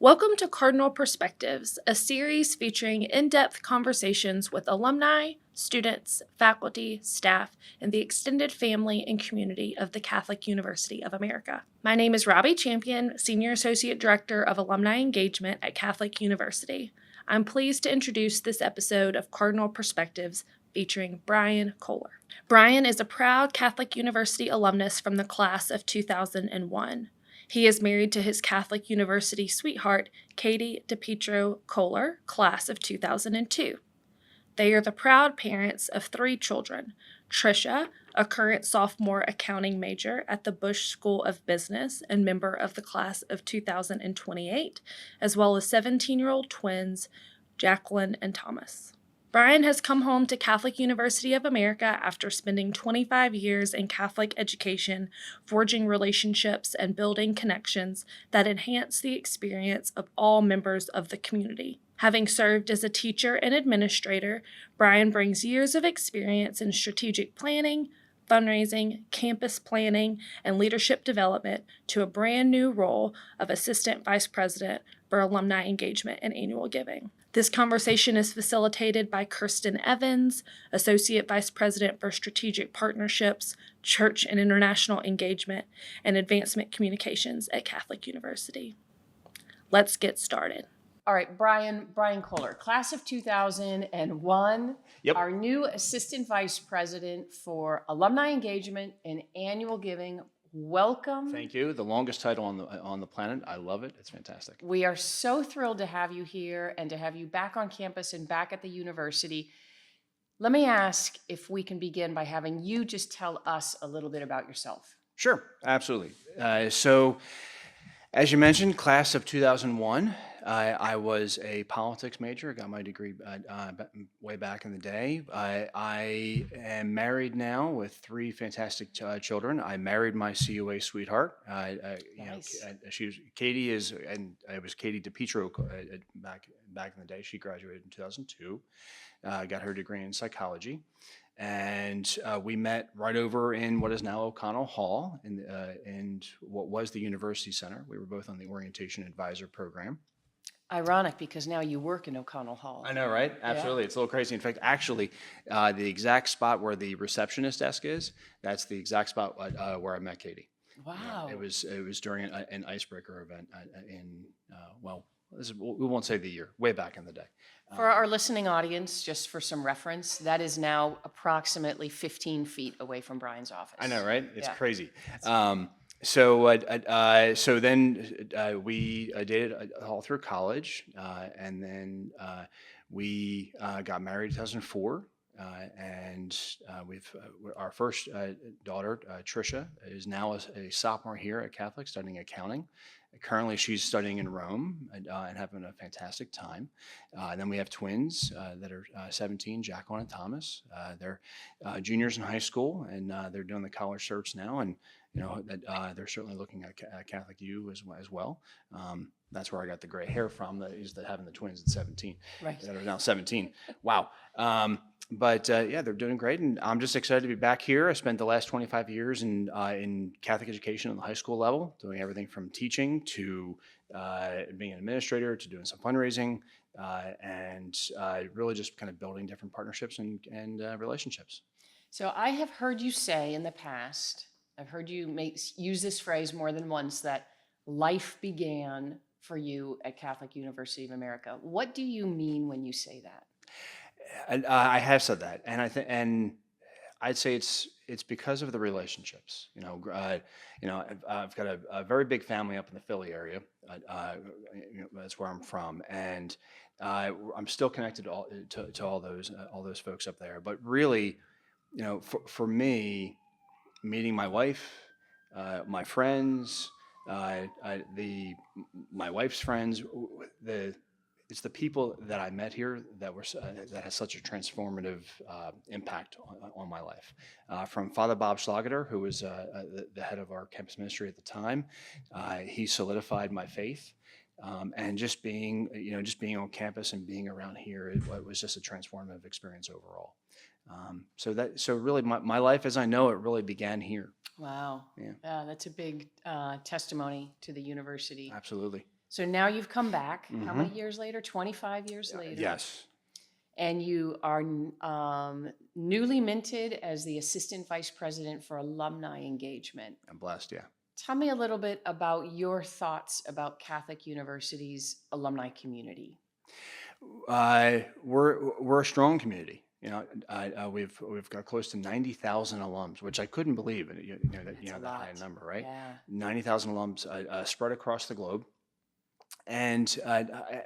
Welcome to Cardinal Perspectives, a series featuring in-depth conversations with alumni, students, faculty, staff, and the extended family and community of the Catholic University of America. My name is Robbie Champion, Senior Associate Director of Alumni Engagement at Catholic University. I'm pleased to introduce this episode of Cardinal Perspectives featuring Brian Kohler. Brian is a proud Catholic University alumnus from the class of 2001. He is married to his Catholic University sweetheart, Katie DePietro Kohler, class of 2002. They are the proud parents of 3 children: Trisha, a current sophomore accounting major at the Bush School of Business and member of the class of 2028, as well as 17-year-old twins, Jacqueline and Thomas. Brian has come home to Catholic University of America after spending 25 years in Catholic education, forging relationships and building connections that enhance the experience of all members of the community. Having served as a teacher and administrator, Brian brings years of experience in strategic planning, fundraising, campus planning, and leadership development to a brand new role of Assistant Vice President for Alumni Engagement and Annual Giving. This conversation is facilitated by Kirsten Evans, Associate Vice President for Strategic Partnerships, Church and International Engagement, and Advancement Communications at Catholic University. Let's get started. All right, Brian Kohler, class of 2001, Yep. Our new Assistant Vice President for Alumni Engagement and Annual Giving. Welcome. Thank you. The longest title on the planet. I love it. It's fantastic. We are so thrilled to have you here and to have you back on campus and back at the university. Let me ask if we can begin by having you just tell us a little bit about yourself. Sure, absolutely. So, as you mentioned, class of 2001. I was a politics major. I got my degree way back in the day. I am married now with 3 fantastic children. I married my CUA sweetheart. Nice. Katie is, and it was Katie DePietro back in the day. She graduated in 2002. Got her degree in psychology. And we met right over in what is now O'Connell Hall in what was the University Center. We were both on the Orientation Advisor program. Ironic, because now you work in O'Connell Hall. I know, right? Absolutely. It's a little crazy. In fact, actually, the exact spot where the receptionist desk is, that's the exact spot where I met Katie. Wow. It was during an icebreaker event we won't say the year, way back in the day. For our listening audience, just for some reference, that is now approximately 15 feet away from Brian's office. I know, right? It's Yeah. crazy. So then we dated all through college, and then we got married in 2004, and our first daughter, Trisha, is now a sophomore here at Catholic studying accounting. Currently, she's studying in Rome and having a fantastic time. And then we have twins that are 17, Jacqueline and Thomas. They're juniors in high school, and they're doing the college search now. And they're certainly looking at Catholic U as well. That's where I got the gray hair from. Is that having the twins at 17, Right. that are now 17. Wow. But they're doing great, and I'm just excited to be back here. I spent the last 25 years in Catholic education on the high school level, doing everything from teaching to being an administrator to doing some fundraising, and really just kind of building different partnerships and relationships. So I have heard you say in the past, I've heard you use this phrase more than once, that life began for you at Catholic University of America. What do you mean when you say that? I have said that, and I'd say it's because of the relationships. I've got a very big family up in the Philly area. That's where I'm from, and I'm still connected to all those folks up there. But really, for me, meeting my wife, my friends, my wife's friends, it's the people that I met here that has such a transformative impact on my life. From Father Bob Schlageter, who was the head of our campus ministry at the time, he solidified my faith. And just being on campus and being around here, it was just a transformative experience overall. So really, my life as I know it really began here. Wow. Yeah. That's a big testimony to the university. Absolutely. So now you've come back. How many Mhm. years later? 25 years later. Yes. And you are newly minted as the Assistant Vice President for Alumni Engagement. I'm blessed. Yeah. Tell me a little bit about your thoughts about Catholic University's alumni community. We're a strong community. We've got close to 90,000 alums, which I couldn't believe. That's a That high lot. number, right? Yeah. 90,000 alums spread across the globe. And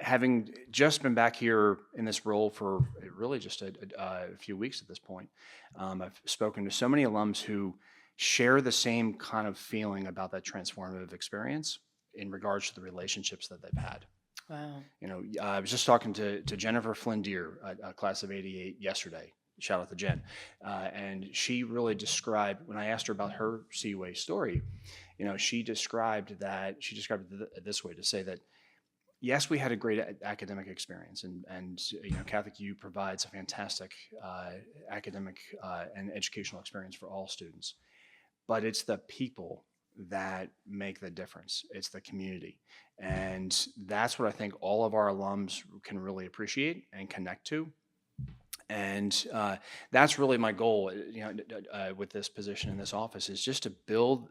having just been back here in this role for really just a few weeks at this point, I've spoken to so many alums who share the same kind of feeling about that transformative experience in regards to the relationships that they've had. Wow. I was just talking to Jennifer Flynn Deere, a class of '88, yesterday. Shout out to Jen. And she really described, when I asked her about her CUA story, she described it this way, to say that yes, we had a great academic experience, and Catholic U provides a fantastic academic and educational experience for all students. But it's the people that make the difference. It's the community, and that's what I think all of our alums can really appreciate and connect to. And that's really my goal, with this position in this office, is to build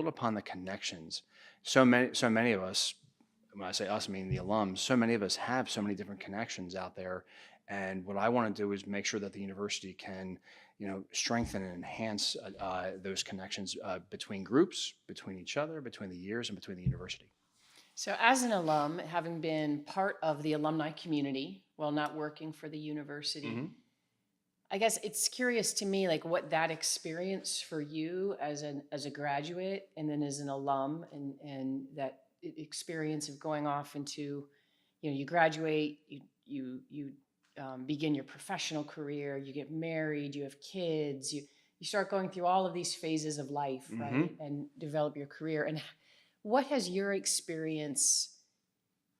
upon the connections. So many of us, when I say us, I mean the alums, so many of us have so many different connections out there. And what I want to do is make sure that the university can, strengthen and enhance those connections between groups, between each other, between the years, and between the university. So, as an alum, having been part of the alumni community while not working for the university, Hmm. I guess it's curious to me, like what that experience for you as a graduate and then as an alum, and that experience of going off into, you graduate, you begin your professional career, you get married, you have kids, you start going through all of these phases of life, Hmm. right, and develop your career. And what has your experience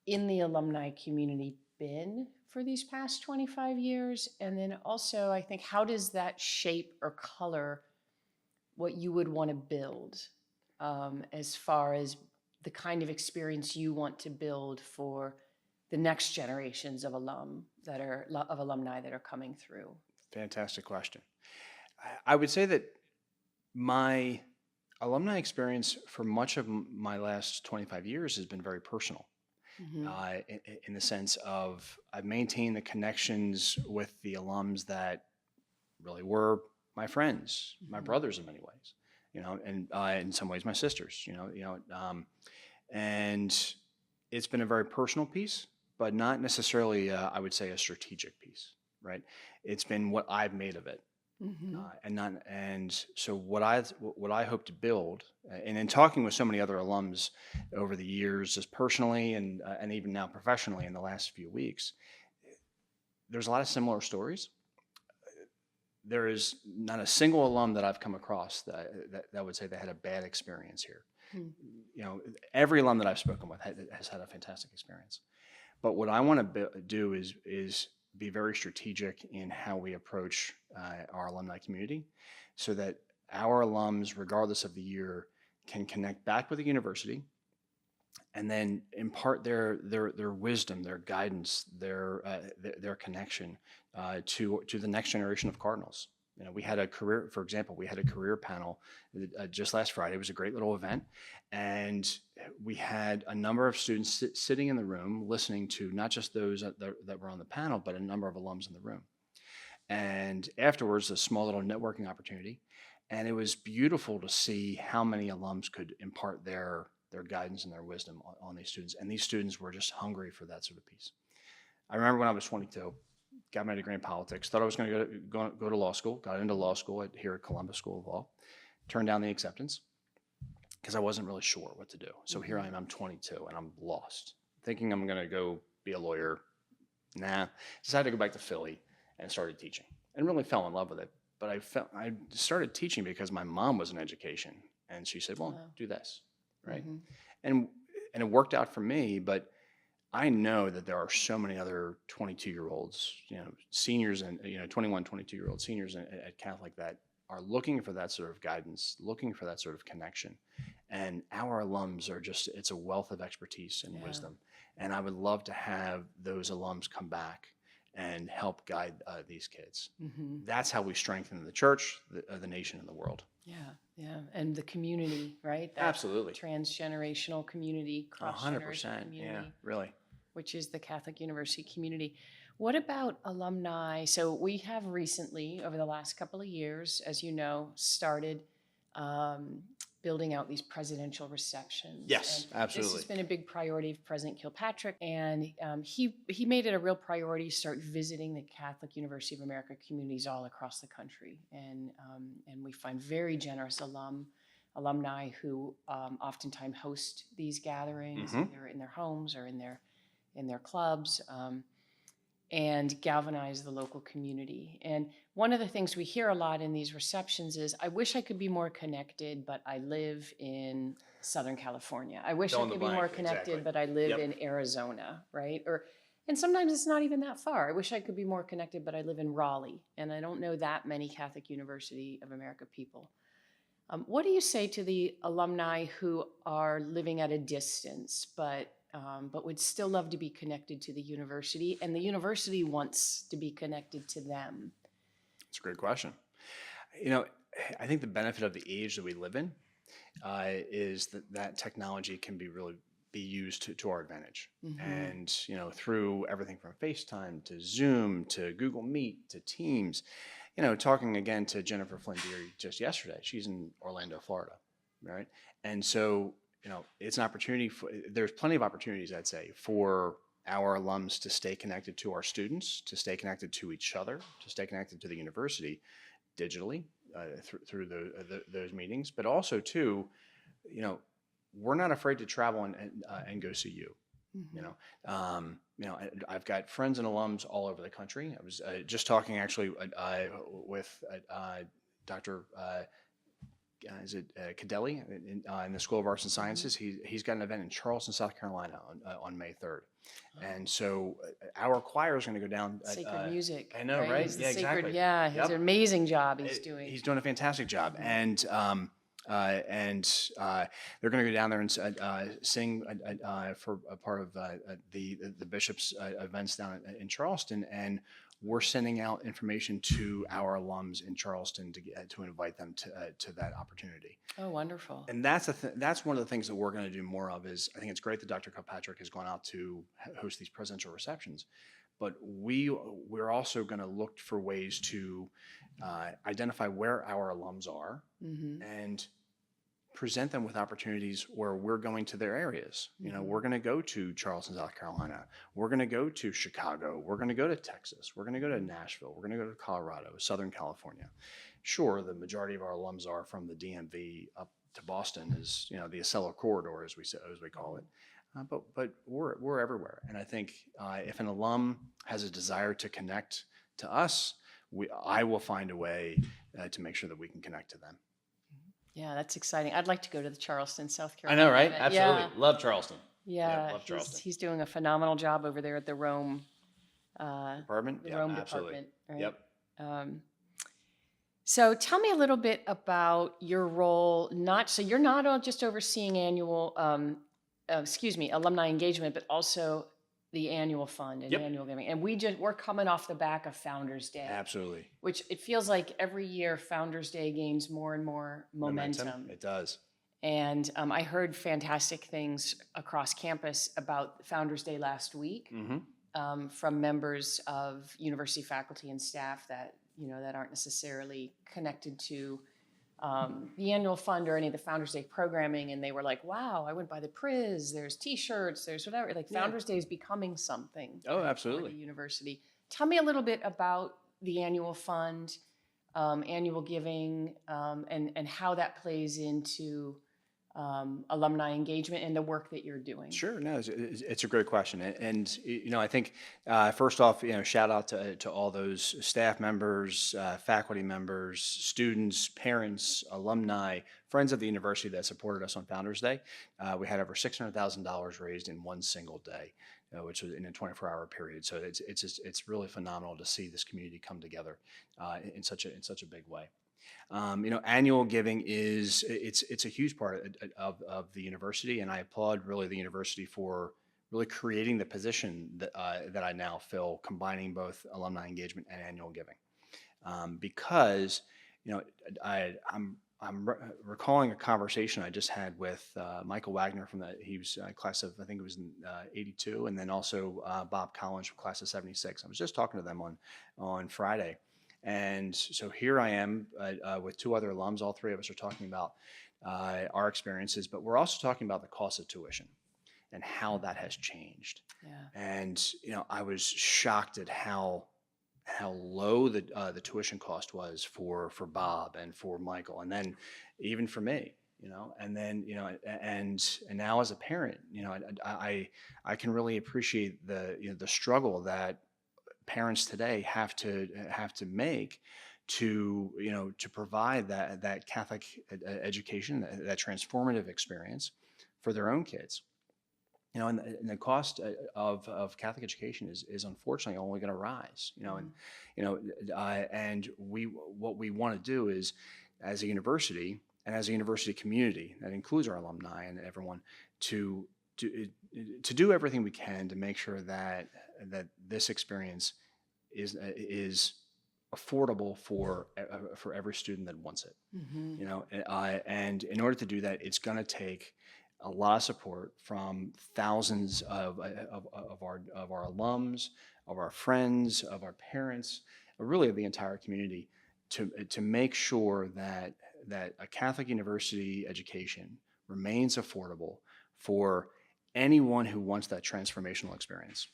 in the alumni community been for these past 25 years? And then also, I think, how does that shape or color what you would want to build, as far as the kind of experience you want to build for the next generations of alumni that are coming through? Fantastic question. I would say that my alumni experience for much of my last 25 years has been very personal. Hmm. In the sense of I've maintained the connections with the alums that really were my friends, my Hmm. brothers in many ways, and in some ways my sisters, and it's been a very personal piece, but not necessarily, I would say, a strategic piece, right? It's been what I've made of it, Hmm. and not and so what I hope to build, and in talking with so many other alums over the years, just personally and even now professionally in the last few weeks, there's a lot of similar stories. There is not a single alum that I've come across that would say they had a bad experience here. Every alum that I've spoken with has had a fantastic experience. But what I want to do is be very strategic in how we approach our alumni community, so that our alums, regardless of the year, can connect back with the university and then impart their wisdom, their guidance, their connection to the next generation of Cardinals. We had a career, for example, we had a career panel just last Friday. It was a great little event, and we had a number of students sitting in the room listening to not just those that were on the panel, but a number of alums in the room. And afterwards, a small little networking opportunity, and it was beautiful to see how many alums could impart their guidance and their wisdom on these students. And these students were just hungry for that sort of piece. I remember when I was 22, got my degree in politics, thought I was going to go to law school, got into law school here at Columbus School of Law, turned down the acceptance because I wasn't really sure what to do. So here I am, I'm 22, and I'm lost, thinking I'm going to go be a lawyer. Nah, decided to go back to Philly and started teaching, and really fell in love with it. But I started teaching because my mom was in education, and she said, "Well, Wow. do this," right? Hmm. And and it worked out for me. But I know that there are so many other 22-year-olds, seniors, and 21, 22-year-old seniors at Catholic that are looking for that sort of guidance, looking for that sort of connection. And our alums are just, it's a wealth of expertise and Yeah. wisdom. And I would love to have those alums come back and help guide these kids. Mm-hmm. That's how we strengthen the church, the nation, and the world. Yeah, yeah, and the community, right? That Absolutely. transgenerational community, 100%. cross-generational community, Yeah, really. which is the Catholic University community. What about alumni? So we have recently, over the last couple of years, as you know, started building out these presidential receptions. Yes, And absolutely. this has been a big priority of President Kilpatrick, and he made it a real priority to start visiting the Catholic University of America communities all across the country, and we find very generous alumni who oftentimes host these gatherings, either in their homes or in their clubs. And galvanize the local community. And one of the things we hear a lot in these receptions is, I wish I could be more connected, but I live in Southern California. I wish I could be more connected, but I live in Arizona, right? And sometimes it's not even that far. I wish I could be more connected, but I live in Raleigh, and I don't know that many Catholic University of America people. What do you say to the alumni who are living at a distance, but would still love to be connected to the university, and the university wants to be connected to them? It's a great question. You know, I think the benefit of the age that we live in is that technology can be used to our advantage. Mm-hmm. And, you know, through everything from FaceTime to Zoom to Google Meet to Teams, you know, talking again to Jennifer Flynn Deary just yesterday, she's in Orlando, Florida, right? And so, you know, it's an opportunity there's plenty of opportunities, I'd say, for our alums to stay connected to our students, to stay connected to each other, to stay connected to the university digitally through those meetings, but also too, you know, we're not afraid to travel and go see you. Mm-hmm. You know, I've got friends and alums all over the country. I was just talking actually with Dr. Cadelli in the School of Arts and Sciences. He's got an event in Charleston, South Carolina on May 3rd. And so our choir is going to go down. Sacred music. I know, right? He's Yeah, exactly. Yeah, he's an amazing job he's doing. He's doing a fantastic job. And they're going to go down there and sing for a part of the bishop's events down in Charleston, and we're sending out information to our alums in Charleston to invite them to that opportunity. Oh, wonderful! And that's one of the things that we're going to do more of. Is I think it's great that Dr. Kilpatrick has gone out to host these presidential receptions, but we're also going to look for ways to identify where our alums are and present them with opportunities where we're going to their areas. You know, we're going to go to Charleston, South Carolina. We're going to go to Chicago. We're going to go to Texas. We're going to go to Nashville. We're going to go to Colorado, Southern California. Sure, the majority of our alums are from the DMV up to Boston, is, you know, the Acela corridor, as we call it. But we're everywhere. And I think if an alum has a desire to connect to us, I will find a way to make sure that we can connect to them. Yeah, that's exciting. I'd like to go to the Charleston, South Carolina. I know, right? event. Absolutely. Yeah. Love Charleston. Yeah, love Charleston. he's doing a phenomenal job over there at the Rome Department. the Yeah, Rome absolutely. department. Right? Yep. So tell me a little bit about your role. So you're not just overseeing alumni engagement, but also the annual fund and annual giving. And we're coming off the back of Founders Day. Absolutely. Which it feels like every year Founders Day gains more and more momentum. It does. And I heard fantastic things across campus about Founders Day last week from members of university faculty and staff that aren't necessarily connected to the annual fund or any of the Founders Day programming, and they were like, wow, I went by the Priz, there's T-shirts, there's whatever. Like Founders Day is becoming something. Oh, absolutely. For the university. Tell me a little bit about the annual fund, annual giving, and how that plays into alumni engagement and the work that you're doing. Sure, no, it's a great question, and I think first off, shout out to all those staff members, faculty members, students, parents, alumni, friends of the university that supported us on Founders Day. We had over $600,000 raised in one single day, which was in a 24-hour period. So it's really phenomenal to see this community come together in such a big way. Annual giving it's a huge part of the university, and I applaud really the university for really creating the position that I now fill, combining both alumni engagement and annual giving. Because you know I'm recalling a conversation I just had with Michael Wagner from he was class of, I think it was in '82, and then also Bob Collins from class of '76. I was just talking to them on Friday, and so here I am with two other alums. All three of us are talking about our experiences, but we're also talking about the cost of tuition and how that has changed. Yeah. And I was shocked at how low the tuition cost was for Bob and for Michael, and then even for me, and then and now as a parent, I can really appreciate the struggle that parents today have to make to provide that Catholic education, that transformative experience for their own kids. And the cost of Catholic education is unfortunately only going to rise. And what we want to do is, as a university and as a university community that includes our alumni and everyone, to do everything we can to make sure that this experience is affordable for every student that wants it. And in order to do that, it's going to take a lot of support from thousands of our alums, of our friends, of our parents, really of the entire community, to make sure that a Catholic university education remains affordable for anyone who wants that transformational experience.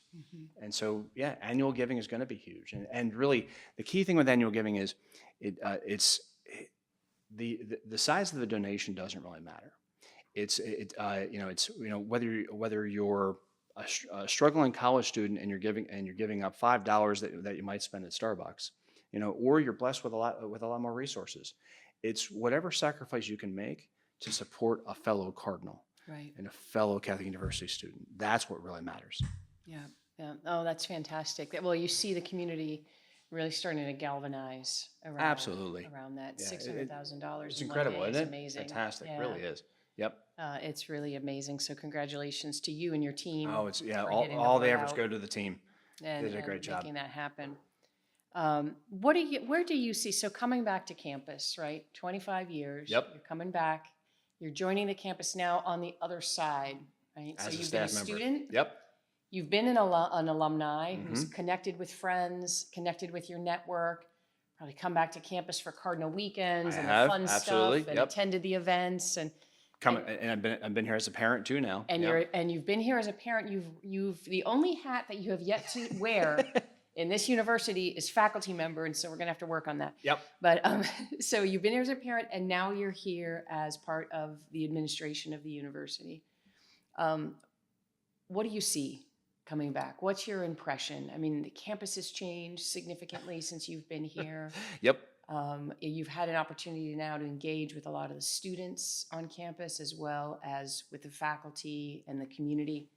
And so, yeah, annual giving is going to be huge. And really, the key thing with annual giving is the size of the donation doesn't really matter. It's whether you're a struggling college student and you're giving up $5 that you might spend at Starbucks, or you're blessed with a lot more resources. It's whatever sacrifice you can make to support a fellow Cardinal, right, and a fellow Catholic University student. That's what really matters. Yeah. Oh, that's fantastic. Well, you see the community really starting to galvanize around Absolutely around that Yeah, $600,000. it's incredible, isn't it? Amazing. Fantastic, Yeah. It really is. Yep. It's really amazing. So congratulations to you and your team. Oh, it's for getting all the word efforts out go to the team. and, They did a great and job. making that happen. Where do you see, so coming back to campus, right? 25 years. Yep. You're coming back. You're joining the campus now on the other side, right? As So a you've been a staff member. student. Yep. You've been an alumni who's connected with friends, connected with your network, probably come back to campus for Cardinal weekends I and have, the fun absolutely, stuff and yep. attended the events and I've been here as a parent too now. Yep. you've been here as a parent. You've the only hat that you have yet to wear in this university is faculty member, and so we're gonna have to work on that. Yep. But so you've been here as a parent, and now you're here as part of the administration of the university. What do you see coming back? What's your impression? I mean, the campus has changed significantly since you've been here. Yep. You've had an opportunity now to engage with a lot of the students on campus as well as with the faculty and the community.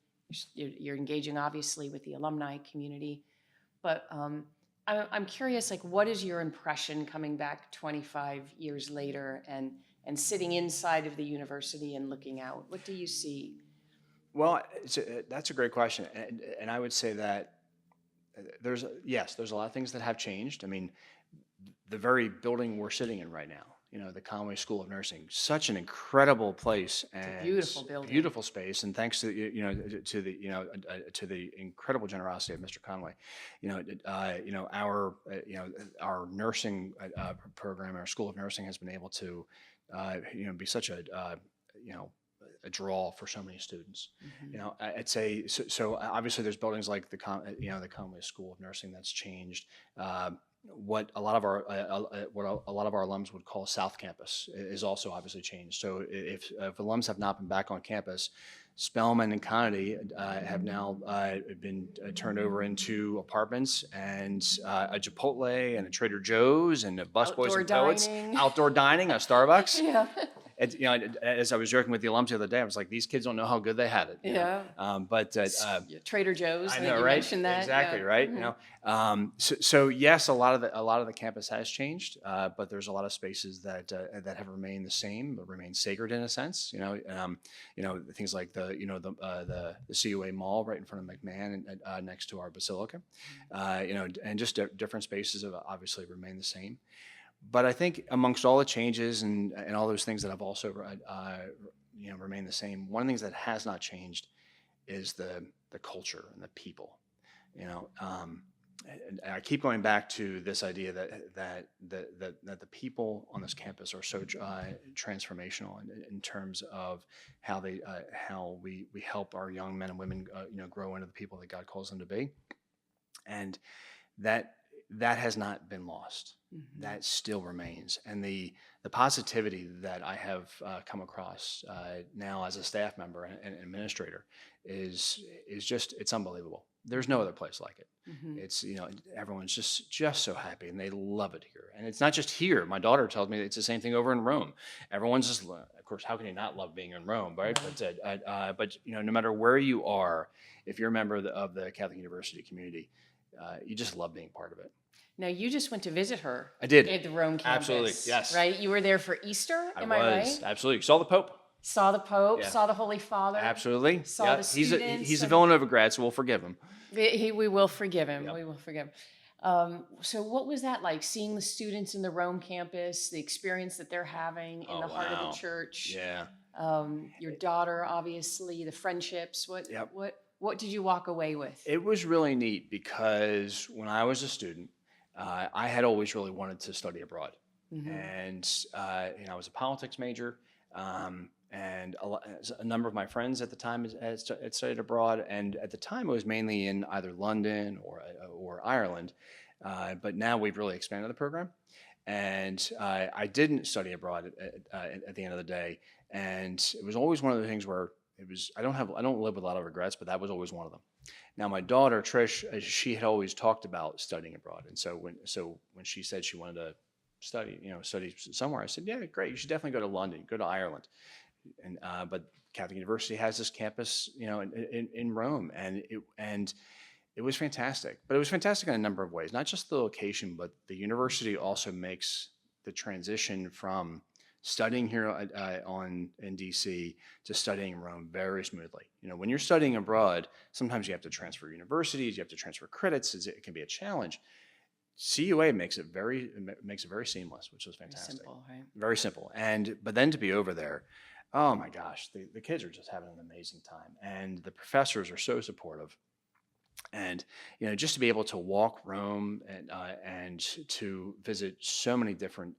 You're engaging obviously with the alumni community, but I'm curious, like, what is your impression coming back 25 years later and sitting inside of the university and looking out? What do you see? Well, that's a great question, and I would say that there's a lot of things that have changed. I mean, the very building we're sitting in right now, the Conway School of Nursing, such an incredible place and beautiful building, beautiful space, and thanks to to the incredible generosity of Mr. Conway, our nursing program, our School of Nursing has been able to be such a draw for so many students. I'd say so. Obviously, there's buildings like the Conway School of Nursing that's changed. What a lot of our alums would call South Campus is also obviously changed. So if alums have not been back on campus, Spelman and Conity have now been turned over into apartments and a Chipotle and a Trader Joe's and a Busboys and Poets, outdoor dining, a Starbucks. Yeah. as I was joking with the alums the other day, I was like, these kids don't know how good they had it. Yeah. But Yeah, Trader Joe's. I think know, you right? mentioned that. Exactly, Yeah. right? Mhm. So yes, a lot of the campus has changed, but there's a lot of spaces that have remained the same, but remain sacred in a sense. Things like the CUA Mall right in front of McMahon, and next to our basilica, and just different spaces have obviously remained the same. But I think amongst all the changes and all those things that have also remained the same, one of the things that has not changed is the culture and the people. You know, and I keep going back to this idea that the people on this campus are so transformational in terms of how we help our young men and women grow into the people that God calls them to be, and that that has not been lost. Mhm. That still remains, and the positivity that I have come across now as a staff member and administrator is just it's unbelievable. There's no other place like it. Mhm. It's everyone's just so happy and they love it here. And it's not just here. My daughter tells me it's the same thing over in Rome. Everyone's just of course how can you not love being in Rome, right? But no matter where you are, if you're a member of the Catholic University community, you just love being part of it. Now, you just went to visit her. I did. At the Rome campus. Absolutely, yes. Right? You were there for Easter, am I right? Absolutely. Saw the Pope. Saw the Pope, Yeah. saw the Holy Father. Absolutely. Saw the He's students a and- Villanova grad, so we'll forgive him. We will forgive him. Yep. We will forgive him. So what was that like, seeing the students in the Rome campus, the experience that they're having in the heart of Wow. the church? Yeah. Your daughter, obviously, the friendships. Yep. What did you walk away with? It was really neat because when I was a student, I had always really wanted to study abroad. Mhm. And I was a politics major, and a number of my friends at the time had studied abroad. And at the time, it was mainly in either London or Ireland. But now we've really expanded the program. And I didn't study abroad at the end of the day. And it was always one of the things where I don't live with a lot of regrets, but that was always one of them. Now, my daughter Trish, she had always talked about studying abroad, and so when she said she wanted to study somewhere, I said, yeah, great, you should definitely go to London, go to Ireland, and but Catholic University has this campus, in Rome, and it was fantastic. But it was fantastic in a number of ways, not just the location, but the university also makes the transition from studying here in DC to studying in Rome very smoothly. When you're studying abroad, sometimes you have to transfer universities, you have to transfer credits. It can be a challenge. CUA makes it very seamless, which was fantastic. Simple, right? Very simple. But then to be over there, oh my gosh, the kids are just having an amazing time, and the professors are so supportive. And just to be able to walk Rome and to visit so many different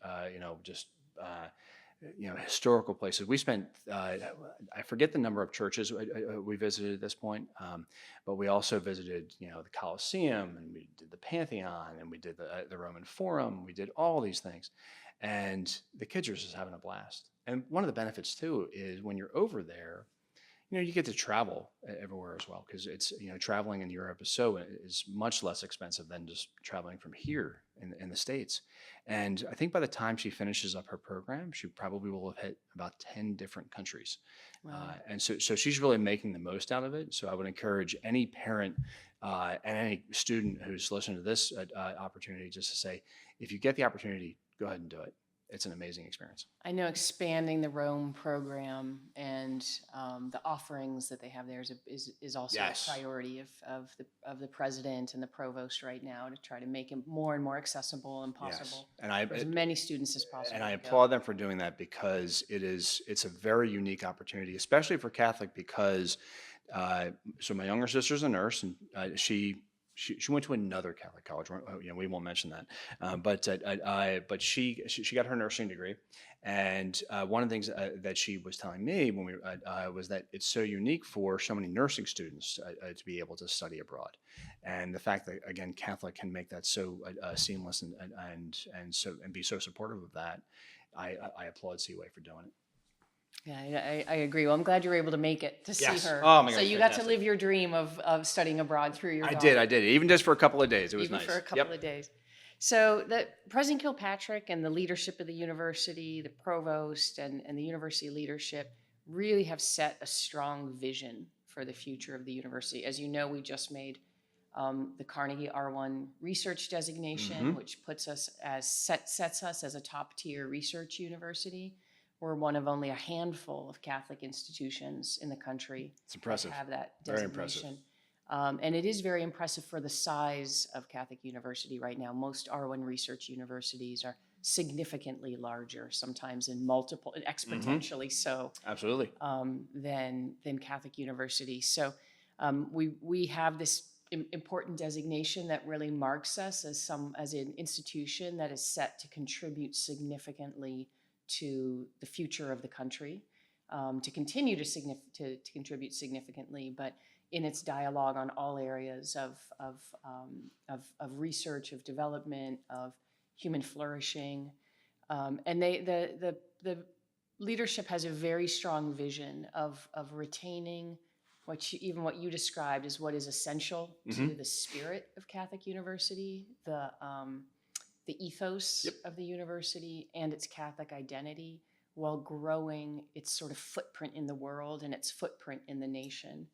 historical places. We spent, I forget the number of churches we visited at this point, but we also visited, the Colosseum, and we did the Pantheon, and we did the Roman Forum. We did all these things, and the kids are just having a blast. And one of the benefits too is when you're over there, you get to travel everywhere as well, because it's, traveling in Europe is much less expensive than just traveling from here in the States. And I think by the time she finishes up her program, she probably will have hit about 10 different countries. Wow. And so she's really making the most out of it. So I would encourage any parent and any student who's listening to this opportunity just to say, if you get the opportunity, go ahead and do it. It's an amazing experience. I know expanding the Rome program and the offerings that they have there is also Yes. a priority of the president and the provost right now, to try to make it more and more accessible and possible Yes. for as many students as possible. And I to go. applaud them for doing that, because it's a very unique opportunity, especially for Catholic, because so my younger sister's a nurse, and she went to another Catholic college. We won't mention that, but she got her nursing degree, and one of the things that she was telling me when was that it's so unique for so many nursing students to be able to study abroad, and the fact that again Catholic can make that so seamless and be so supportive of that, I applaud CUA for doing it. Yeah, I agree. Well, I'm glad you were able to make it to Yes. see her. Oh my So God, you got to fantastic. live your dream of studying abroad through your daughter. I did, even just for a couple of days. It was Even nice. for a couple Yep. of days. So President Kilpatrick and the leadership of the university, the provost and the university leadership really have set a strong vision for the future of the university. As you know, we just made the Carnegie R1 research designation, which puts us sets us as a top tier research university. We're one of only a handful of Catholic institutions in the country It's impressive. that have that Very designation. And it is very impressive for the size of Catholic University right now. Most R1 research universities are significantly larger, sometimes in multiple, exponentially so, Absolutely. than Catholic University. So we have this important designation that really marks us as an institution that is set to contribute significantly to the future of the country, to continue to contribute significantly, but in its dialogue on all areas of research, of development, of human flourishing, and the leadership has a very strong vision of retaining what you described as what is essential to the spirit of Catholic University, the ethos of the university and its Catholic identity, while growing its sort of footprint in the world and its footprint in the nation.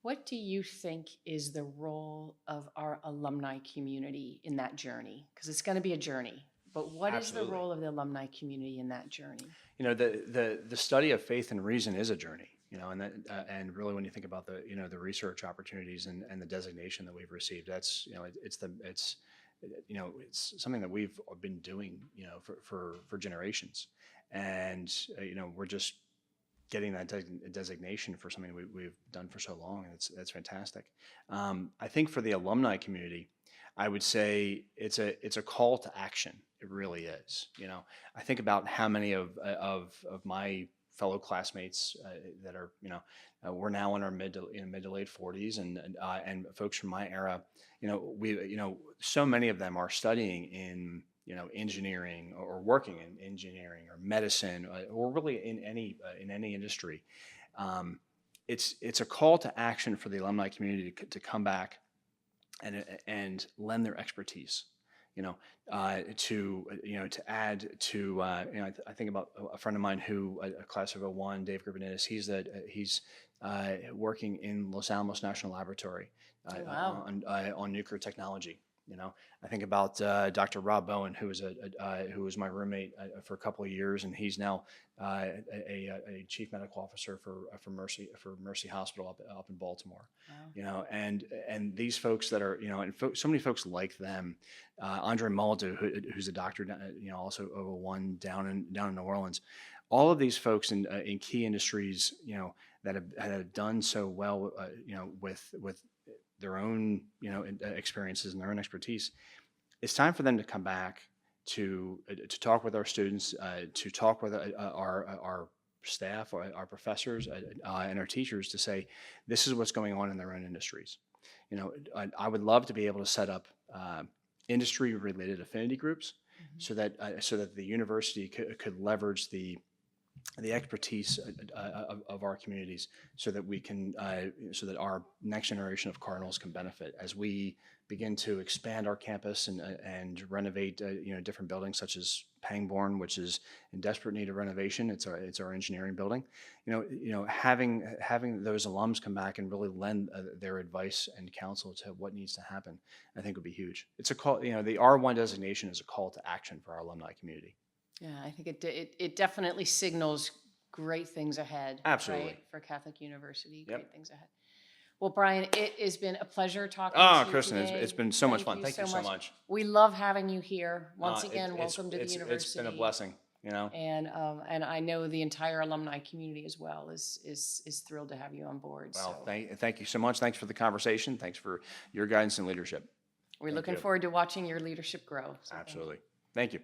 What do you think is the role of our alumni community in that journey? Because it's going to be a journey, but what is the role of the alumni community in that journey? You know, the study of faith and reason is a journey. You know, and that and really when you think about the research opportunities and the designation that we've received, that's it's something that we've been doing for generations, and we're just getting that designation for something we've done for so long, and that's fantastic. I think for the alumni community, I would say it's a call to action. It really is. I think about how many of my fellow classmates that are we're now in our mid to late 40s, and folks from my era, so many of them are studying in engineering or working in engineering or medicine or really in any industry. It's a call to action for the alumni community to come back and lend their expertise, to add to. I think about a friend of mine who a class of '01, Dave Gribbonitis. He's working in Los Alamos National Laboratory on nuclear technology. I think about Dr. Rob Bowen, who was my roommate for a couple of years, and he's now a chief medical officer for Mercy Hospital up in Baltimore. Wow. And these folks that are and so many folks like them, Andre Muldo, who's a doctor, also over one down in New Orleans. All of these folks in key industries, that have done so well, with their own experiences and their own expertise. It's time for them to come back to talk with our students, to talk with our staff, our professors, and our teachers, to say this is what's going on in their own industries. I would love to be able to set up industry-related affinity groups, so that the university could leverage the expertise of our communities, so that we can, so that our next generation of Cardinals can benefit as we begin to expand our campus and renovate, different buildings such as Pangborn, which is in desperate need of renovation. It's our engineering building. Having those alums come back and really lend their advice and counsel to what needs to happen, I think would be huge. It's a call. The R1 designation is a call to action for our alumni community. Yeah, I think it definitely signals great things ahead. Absolutely. Right, for Catholic University, great things ahead. Well, Brian, it has been a pleasure talking to you Kristen, today. it's been so much fun. Thank you so much. We love having you here. Once again, welcome to the university. It's been a blessing. And I know the entire alumni community as well is thrilled to have you on board. Well, thank you so much. Thanks for the conversation. Thanks for your guidance and leadership. We're looking forward to watching your leadership grow. Absolutely. Thank you.